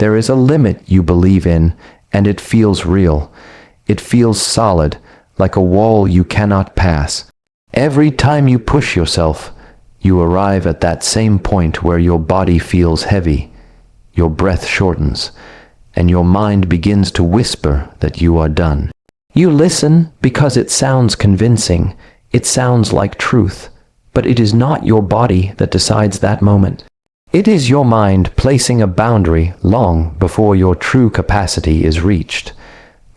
There is a limit you believe in, and it feels real. It feels solid, like a wall you cannot pass. Every time you push yourself, you arrive at that same point where your body feels heavy, your breath shortens, and your mind begins to whisper that you are done. You listen because it sounds convincing, it sounds like truth, but it is not your body that decides that moment. It is your mind placing a boundary long before your true capacity is reached.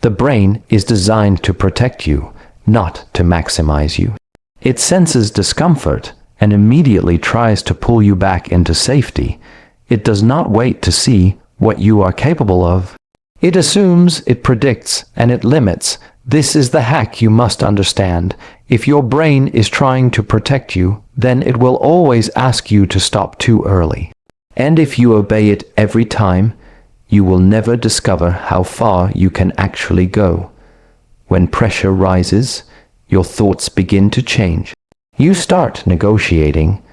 The brain is designed to protect you, not to maximize you. It senses discomfort and immediately tries to pull you back into safety. It does not wait to see what you are capable of. It assumes, it predicts, and it limits. This is the hack you must understand. If your brain is trying to protect you, then it will always ask you to stop too early. And if you obey it every time, you will never discover how far you can actually go. When pressure rises, your thoughts begin to change. You start negotiating.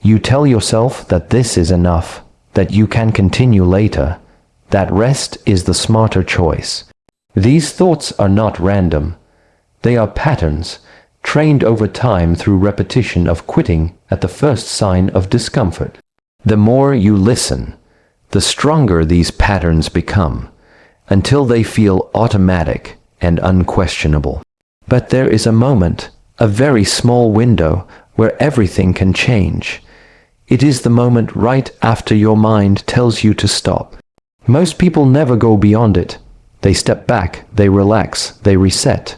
You tell yourself that this is enough, that you can continue later, that rest is the smarter choice. These thoughts are not random. They are patterns, trained over time through repetition of quitting at the first sign of discomfort. The more you listen, the stronger these patterns become, until they feel automatic and unquestionable. But there is a moment, a very small window, where everything can change. It is the moment right after your mind tells you to stop. Most people never go beyond it. They step back, they relax, they reset.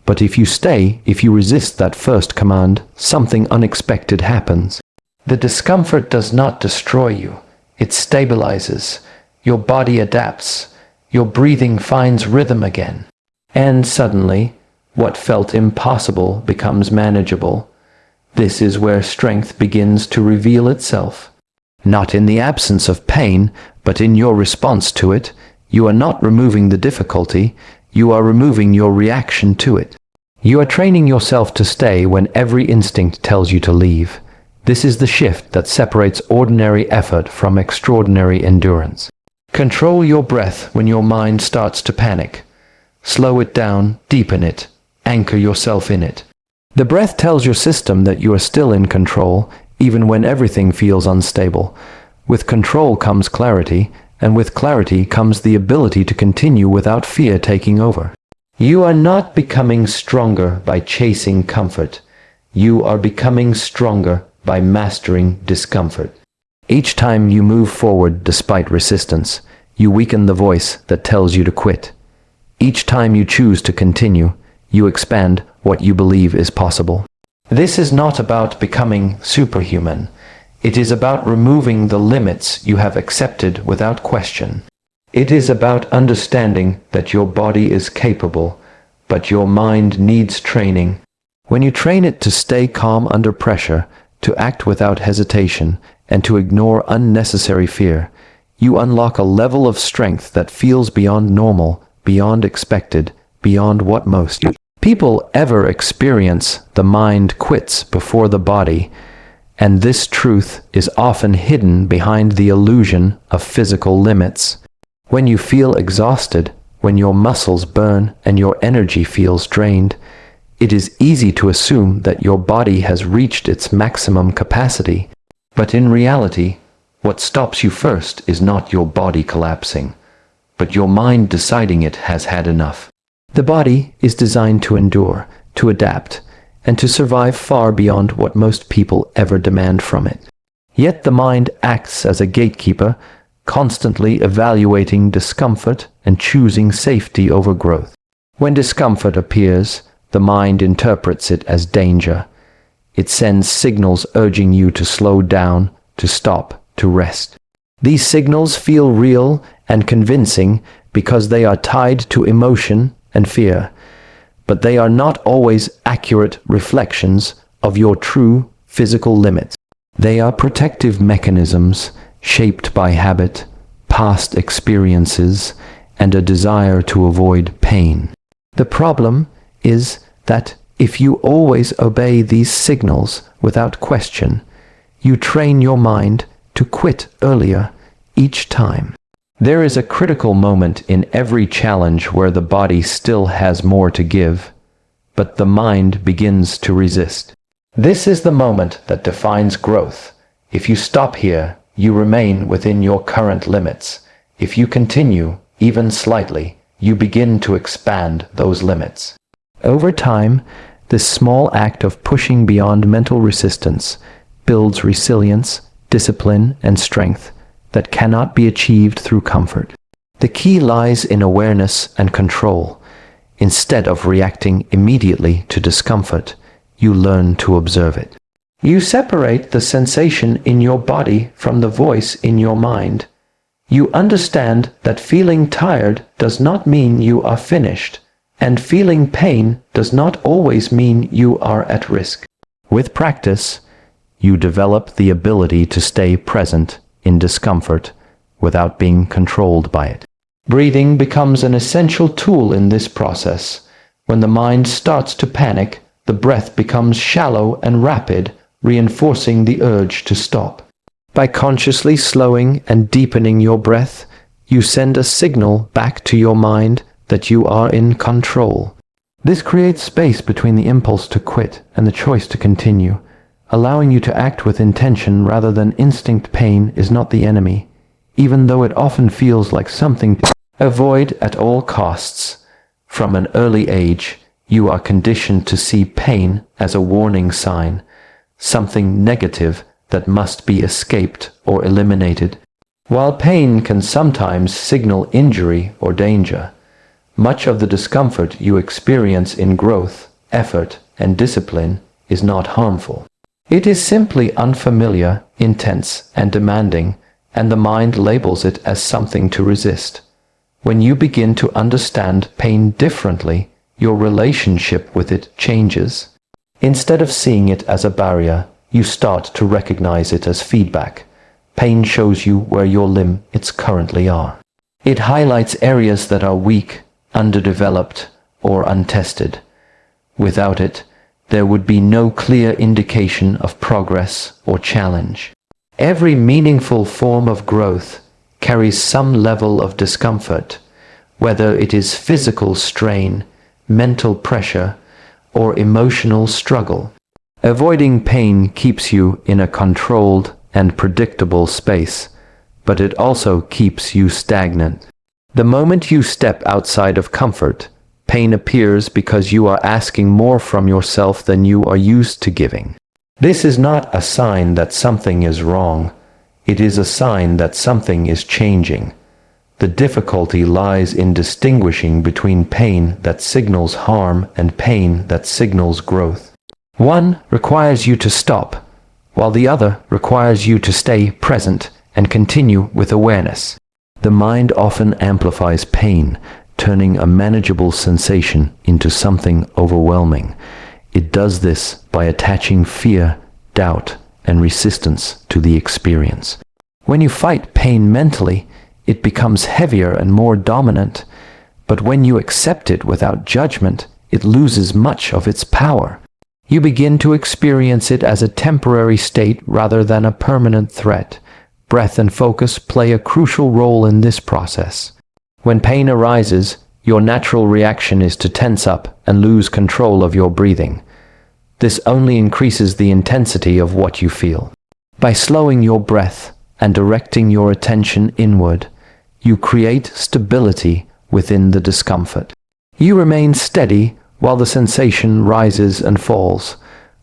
But if you stay, if you resist that first command, something unexpected happens. The discomfort does not destroy you. It stabilizes. Your body adapts. Your breathing finds rhythm again. And suddenly, what felt impossible becomes manageable. This is where strength begins to reveal itself. Not in the absence of pain, but in your response to it. You are not removing the difficulty, you are removing your reaction to it. You are training yourself to stay when every instinct tells you to leave. This is the shift that separates ordinary effort from extraordinary endurance. Control your breath when your mind starts to panic. Slow it down, deepen it, anchor yourself in it. The breath tells your system that you are still in control, even when everything feels unstable. With control comes clarity, and with clarity comes the ability to continue without fear taking over. You are not becoming stronger by chasing comfort. You are becoming stronger by mastering discomfort. Each time you move forward despite resistance, you weaken the voice that tells you to quit. Each time you choose to continue, you expand what you believe is possible. This is not about becoming superhuman. It is about removing the limits you have accepted without question. It is about understanding that your body is capable, but your mind needs training. When you train it to stay calm under pressure, to act without hesitation, and to ignore unnecessary fear, you unlock a level of strength that feels beyond normal, beyond expected, beyond what most people ever experience. The mind quits before the body, and this truth is often hidden behind the illusion of physical limits. When you feel exhausted, when your muscles burn and your energy feels drained, it is easy to assume that your body has reached its maximum capacity. But in reality, what stops you first is not your body collapsing, but your mind deciding it has had enough. The body is designed to endure, to adapt, and to survive far beyond what most people ever demand from it. Yet the mind acts as a gatekeeper, constantly evaluating discomfort and choosing safety over growth. When discomfort appears, the mind interprets it as danger. It sends signals urging you to slow down, to stop, to rest. These signals feel real and convincing because they are tied to emotion and fear, but they are not always accurate reflections of your true physical limits. They are protective mechanisms shaped by habit, past experiences, and a desire to avoid pain. The problem is that if you always obey these signals without question, you train your mind to quit earlier each time. There is a critical moment in every challenge where the body still has more to give, but the mind begins to resist. This is the moment that defines growth. If you stop here, you remain within your current limits. If you continue, even slightly, you begin to expand those limits. Over time, this small act of pushing beyond mental resistance builds resilience, discipline, and strength that cannot be achieved through comfort. The key lies in awareness and control. Instead of reacting immediately to discomfort, you learn to observe it. You separate the sensation in your body from the voice in your mind. You understand that feeling tired does not mean you are finished, and feeling pain does not always mean you are at risk. With practice, you develop the ability to stay present in discomfort without being controlled by it. Breathing becomes an essential tool in this process. When the mind starts to panic, the breath becomes shallow and rapid, reinforcing the urge to stop. By consciously slowing and deepening your breath, you send a signal back to your mind that you are in control. This creates space between the impulse to quit and the choice to continue, allowing you to act with intention rather than instinct. Pain is not the enemy, even though it often feels like something to avoid at all costs. From an early age, you are conditioned to see pain as a warning sign, something negative that must be escaped or eliminated. While pain can sometimes signal injury or danger, much of the discomfort you experience in growth, effort, and discipline is not harmful. It is simply unfamiliar, intense, and demanding, and the mind labels it as something to resist. When you begin to understand pain differently, your relationship with it changes. Instead of seeing it as a barrier, you start to recognize it as feedback. Pain shows you where your limits currently are. It highlights areas that are weak, underdeveloped, or untested. Without it, there would be no clear indication of progress or challenge. Every meaningful form of growth carries some level of discomfort, whether it is physical strain, mental pressure, or emotional struggle. Avoiding pain keeps you in a controlled and predictable space, but it also keeps you stagnant. The moment you step outside of comfort, pain appears because you are asking more from yourself than you are used to giving. This is not a sign that something is wrong. It is a sign that something is changing. The difficulty lies in distinguishing between pain that signals harm and pain that signals growth. One requires you to stop, while the other requires you to stay present and continue with awareness. The mind often amplifies pain, turning a manageable sensation into something overwhelming. It does this by attaching fear, doubt, and resistance to the experience. When you fight pain mentally, it becomes heavier and more dominant, but when you accept it without judgment, it loses much of its power. You begin to experience it as a temporary state rather than a permanent threat. Breath and focus play a crucial role in this process. When pain arises, your natural reaction is to tense up and lose control of your breathing. This only increases the intensity of what you feel. By slowing your breath and directing your attention inward, you create stability within the discomfort. You remain steady while the sensation rises and falls,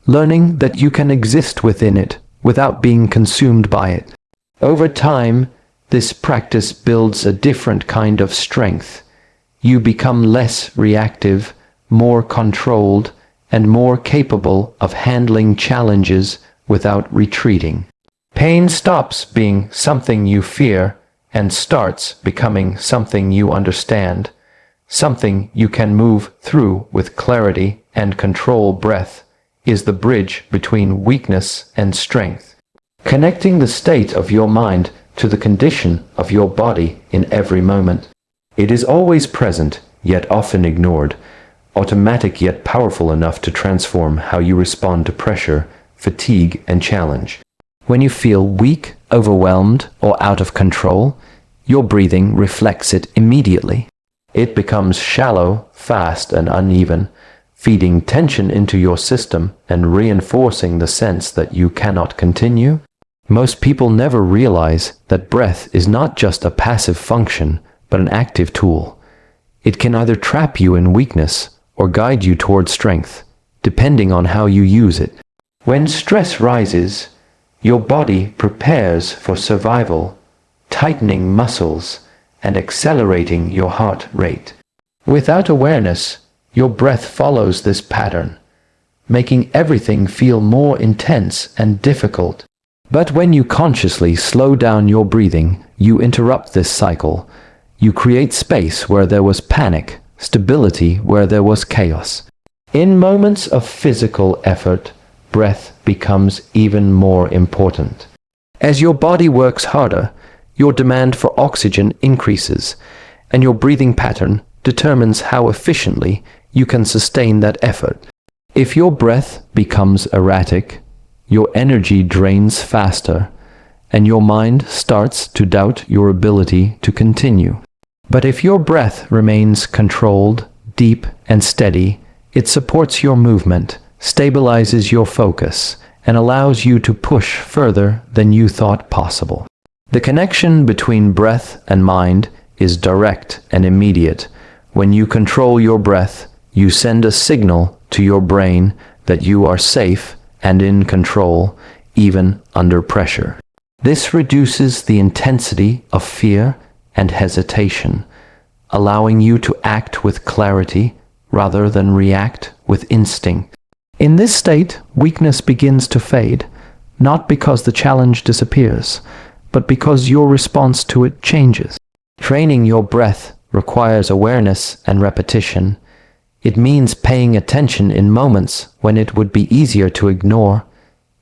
learning that you can exist within it without being consumed by it. Over time, this practice builds a different kind of strength. You become less reactive, more controlled, and more capable of handling challenges without retreating. Pain stops being something you fear and starts becoming something you understand, something you can move through with clarity and control. Breath is the bridge between weakness and strength, connecting the state of your mind to the condition of your body in every moment. It is always present, yet often ignored, automatic yet powerful enough to transform how you respond to pressure, fatigue, and challenge. When you feel weak, overwhelmed, or out of control, your breathing reflects it immediately. It becomes shallow, fast, and uneven, feeding tension into your system and reinforcing the sense that you cannot continue. Most people never realize that breath is not just a passive function, but an active tool. It can either trap you in weakness or guide you toward strength, depending on how you use it. When stress rises, your body prepares for survival, tightening muscles and accelerating your heart rate. Without awareness, your breath follows this pattern, making everything feel more intense and difficult. But when you consciously slow down your breathing, you interrupt this cycle. You create space where there was panic, stability where there was chaos. In moments of physical effort, breath becomes even more important. As your body works harder, your demand for oxygen increases, and your breathing pattern determines how efficiently you can sustain that effort. If your breath becomes erratic, your energy drains faster, and your mind starts to doubt your ability to continue. But if your breath remains controlled, deep, and steady, it supports your movement, stabilizes your focus, and allows you to push further than you thought possible. The connection between breath and mind is direct and immediate. When you control your breath, you send a signal to your brain that you are safe and in control, even under pressure. This reduces the intensity of fear and hesitation, allowing you to act with clarity rather than react with instinct. In this state, weakness begins to fade, not because the challenge disappears, but because your response to it changes. Training your breath requires awareness and repetition. It means paying attention in moments when it would be easier to ignore,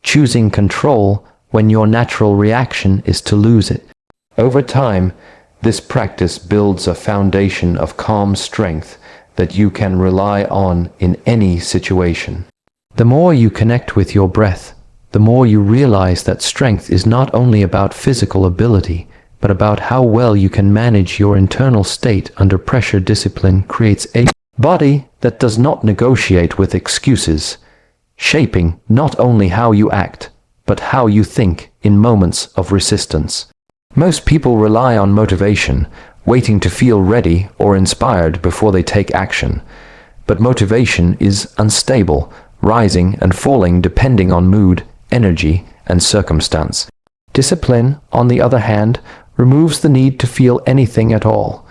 choosing control when your natural reaction is to lose it. Over time, this practice builds a foundation of calm strength that you can rely on in any situation. The more you connect with your breath, the more you realize that strength is not only about physical ability, but about how well you can manage your internal state under pressure. Discipline creates a body that does not negotiate with excuses, shaping not only how you act, but how you think in moments of resistance. Most people rely on motivation, waiting to feel ready or inspired before they take action. But motivation is unstable, rising and falling depending on mood, energy, and circumstance. Discipline, on the other hand, removes the need to feel anything at all.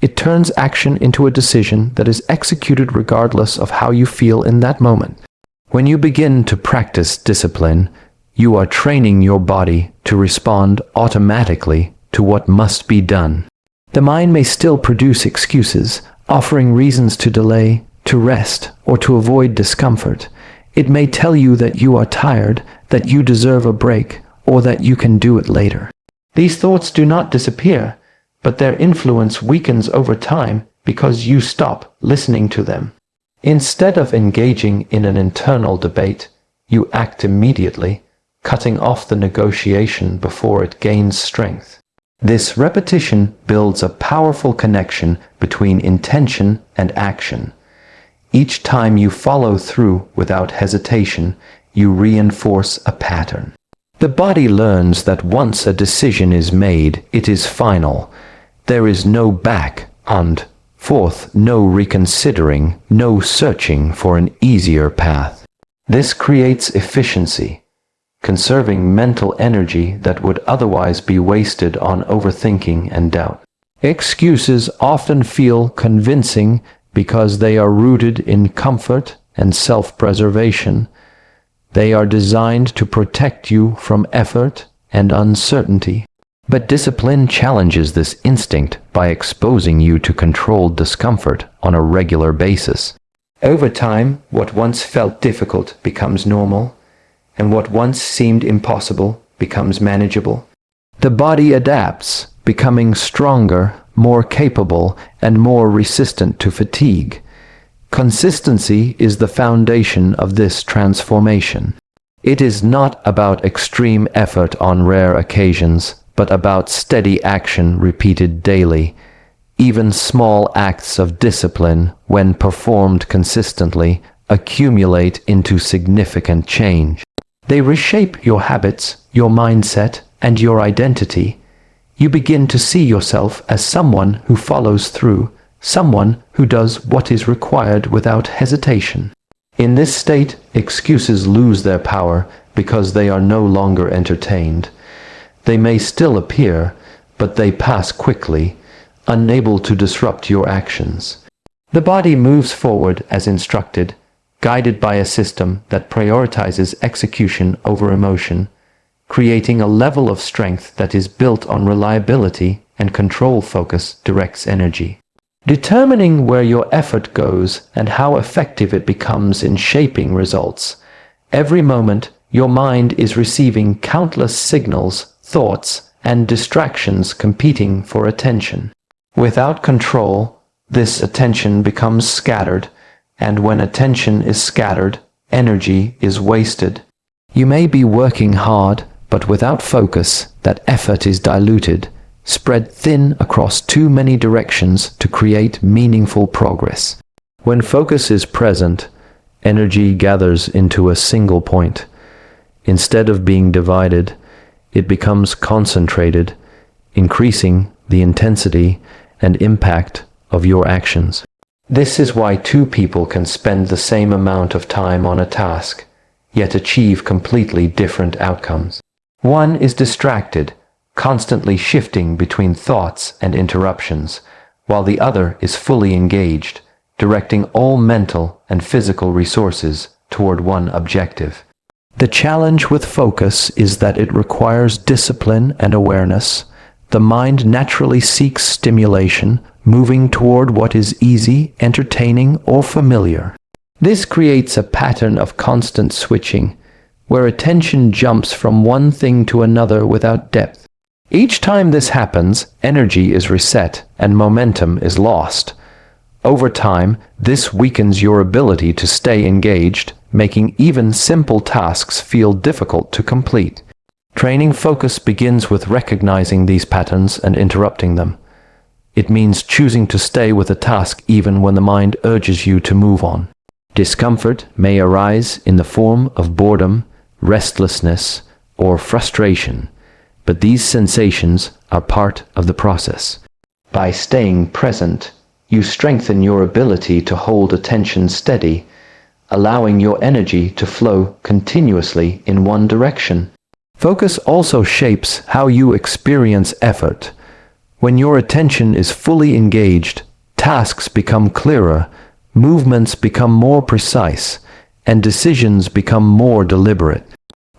It turns action into a decision that is executed regardless of how you feel in that moment. When you begin to practice discipline, you are training your body to respond automatically to what must be done. The mind may still produce excuses, offering reasons to delay, to rest, or to avoid discomfort. It may tell you that you are tired, that you deserve a break, or that you can do it later. These thoughts do not disappear, but their influence weakens over time because you stop listening to them. Instead of engaging in an internal debate, you act immediately, cutting off the negotiation before it gains strength. This repetition builds a powerful connection between intention and action. Each time you follow through without hesitation, you reinforce a pattern. The body learns that once a decision is made, it is final. There is no back and forth, no reconsidering, no searching for an easier path. This creates efficiency, conserving mental energy that would otherwise be wasted on overthinking and doubt. Excuses often feel convincing because they are rooted in comfort and self-preservation. They are designed to protect you from effort and uncertainty. But discipline challenges this instinct by exposing you to controlled discomfort on a regular basis. Over time, what once felt difficult becomes normal, and what once seemed impossible becomes manageable. The body adapts, becoming stronger, more capable, and more resistant to fatigue. Consistency is the foundation of this transformation. It is not about extreme effort on rare occasions, but about steady action repeated daily. Even small acts of discipline, when performed consistently, accumulate into significant change. They reshape your habits, your mindset, and your identity. You begin to see yourself as someone who follows through, someone who does what is required without hesitation. In this state, excuses lose their power because they are no longer entertained. They may still appear, but they pass quickly, unable to disrupt your actions. The body moves forward as instructed, guided by a system that prioritizes execution over emotion, creating a level of strength that is built on reliability and control. Focus directs energy, determining where your effort goes and how effective it becomes in shaping results. Every moment, your mind is receiving countless signals, thoughts, and distractions competing for attention. Without control, this attention becomes scattered, and when attention is scattered, energy is wasted. You may be working hard, but without focus, that effort is diluted, spread thin across too many directions to create meaningful progress. When focus is present, energy gathers into a single point. Instead of being divided, it becomes concentrated, increasing the intensity and impact of your actions. This is why two people can spend the same amount of time on a task, yet achieve completely different outcomes. One is distracted, constantly shifting between thoughts and interruptions, while the other is fully engaged, directing all mental and physical resources toward one objective. The challenge with focus is that it requires discipline and awareness. The mind naturally seeks stimulation, moving toward what is easy, entertaining, or familiar. This creates a pattern of constant switching, where attention jumps from one thing to another without depth. Each time this happens, energy is reset and momentum is lost. Over time, this weakens your ability to stay engaged, making even simple tasks feel difficult to complete. Training focus begins with recognizing these patterns and interrupting them. It means choosing to stay with a task even when the mind urges you to move on. Discomfort may arise in the form of boredom, restlessness, or frustration, but these sensations are part of the process. By staying present, you strengthen your ability to hold attention steady, allowing your energy to flow continuously in one direction. Focus also shapes how you experience effort. When your attention is fully engaged, tasks become clearer, movements become more precise, and decisions become more deliberate.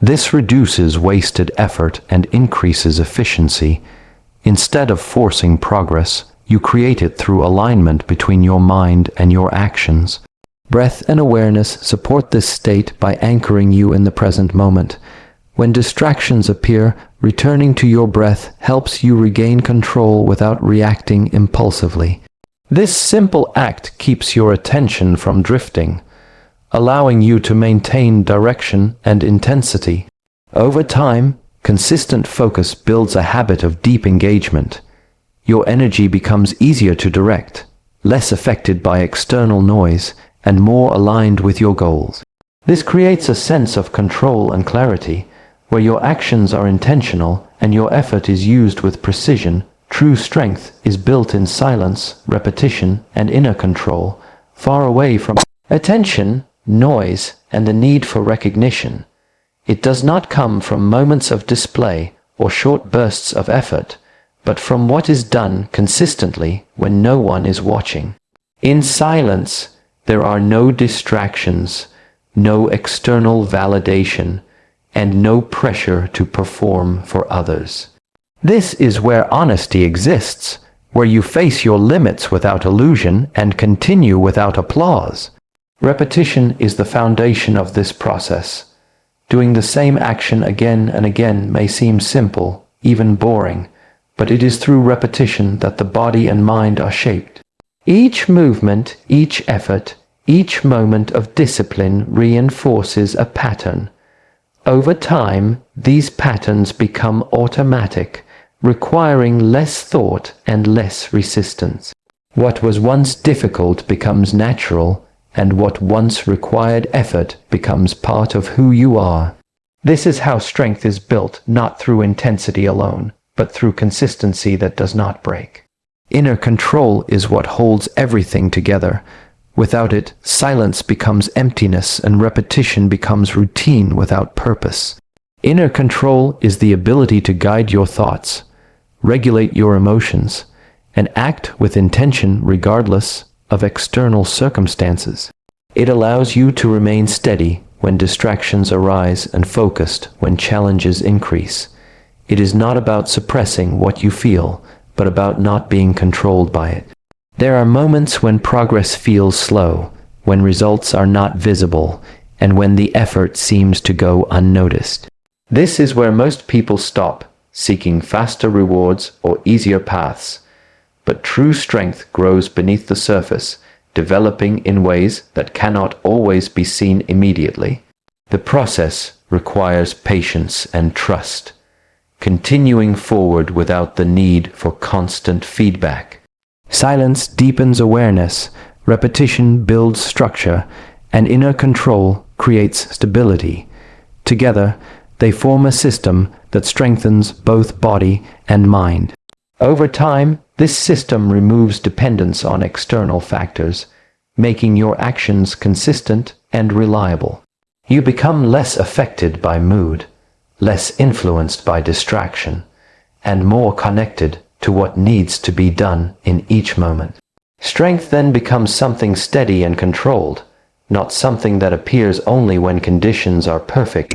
This reduces wasted effort and increases efficiency. Instead of forcing progress, you create it through alignment between your mind and your actions. Breath and awareness support this state by anchoring you in the present moment. When distractions appear, returning to your breath helps you regain control without reacting impulsively. This simple act keeps your attention from drifting, allowing you to maintain direction and intensity. Over time, consistent focus builds a habit of deep engagement. Your energy becomes easier to direct, less affected by external noise, and more aligned with your goals. This creates a sense of control and clarity, where your actions are intentional and your effort is used with precision. True strength is built in silence, repetition, and inner control, far away from attention, noise, and the need for recognition. It does not come from moments of display or short bursts of effort, but from what is done consistently when no one is watching. In silence, there are no distractions, no external validation, and no pressure to perform for others. This is where honesty exists, where you face your limits without illusion and continue without applause. Repetition is the foundation of this process. Doing the same action again and again may seem simple, even boring, but it is through repetition that the body and mind are shaped. Each movement, each effort, each moment of discipline reinforces a pattern. Over time, these patterns become automatic, requiring less thought and less resistance. What was once difficult becomes natural, and what once required effort becomes part of who you are. This is how strength is built, not through intensity alone, but through consistency that does not break. Inner control is what holds everything together. Without it, silence becomes emptiness and repetition becomes routine without purpose. Inner control is the ability to guide your thoughts, regulate your emotions, and act with intention regardless of external circumstances. It allows you to remain steady when distractions arise and focused when challenges increase. It is not about suppressing what you feel, but about not being controlled by it. There are moments when progress feels slow, when results are not visible, and when the effort seems to go unnoticed. This is where most people stop, seeking faster rewards or easier paths. But true strength grows beneath the surface, developing in ways that cannot always be seen immediately. The process requires patience and trust, continuing forward without the need for constant feedback. Silence deepens awareness, repetition builds structure, and inner control creates stability. Together, they form a system that strengthens both body and mind. Over time, this system removes dependence on external factors, making your actions consistent and reliable. You become less affected by mood, less influenced by distraction, and more connected to what needs to be done in each moment. Strength then becomes something steady and controlled, not something that appears only when conditions are perfect.